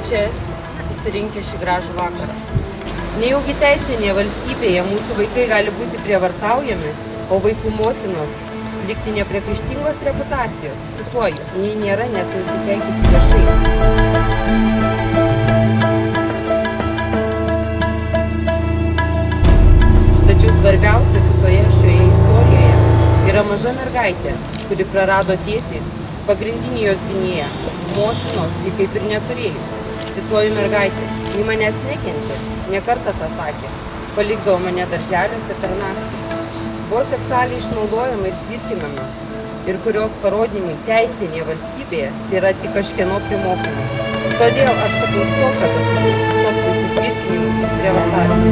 čia susirinkę šį gražų vakarą. Nejaugi teisinėje valstybėje mūsų vaikai gali būti prievartaujami, o vaikų motinos likti nepriekaištingos reputacijos. Cituoju, nei nėra net nusikeikit viešai. Tačiau svarbiausia visoje šioje istorijoje yra maža mergaitė, kuri prarado tėtį, pagrindinį jos gynėją, motinos ji kaip ir neturėjo. Cituoju mergaitę, ji manęs nekentė, ne kartą tą sakė, palikdavo mane darželiuose per naktį. Buvo seksualiai išnaudojama ir tvirkinama, ir kurios parodymai teisinėje valstybėje tai yra tik kažkieno primokymai. Todėl aš sakau stop vaikų tvirkinimų ir prievartavimų.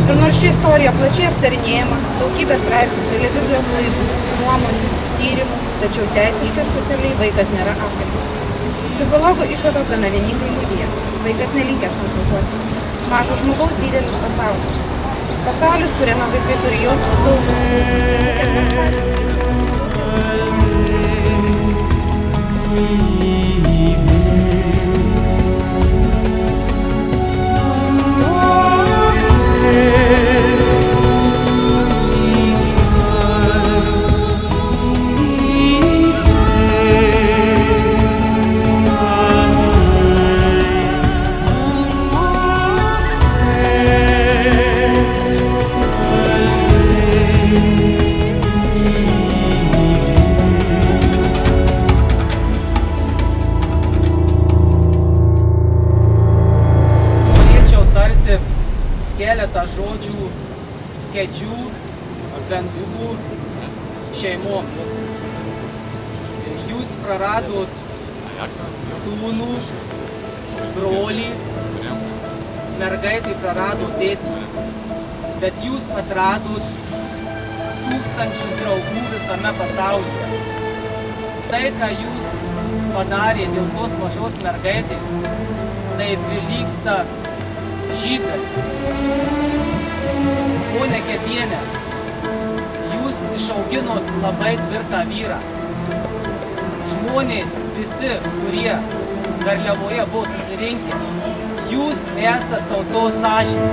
Ir nors ši istorija plačiai aptarinėjama, daugybė straipsnių, televizijos laidų, nuomonių, tyrimų, tačiau teisiškai ir socialiai vaikas nėra apgintas. Psichologų išvados gana vieningai liudija. Vaikas nelinkęs fantazuoti. Mažo žmogaus didelis pasaulis. Pasaulis, kuriame vaikai turi jaustis saugus. Keletą žodžių kėdžių, bendrų šeimoms. Jūs praradot sūnų, brolį, mergaitai prarado tėtį, bet jūs atradot tūkstančius draugų visame pasaulyje. Tai, ką jūs padarėte dėl tos mažos mergaitės, tai prilygsta žydai. Pone Kedienė, jūs išauginot labai tvirtą vyrą. Žmonės visi, kurie Garliavoje buvo susirinkę, jūs esate tautos sąžinė.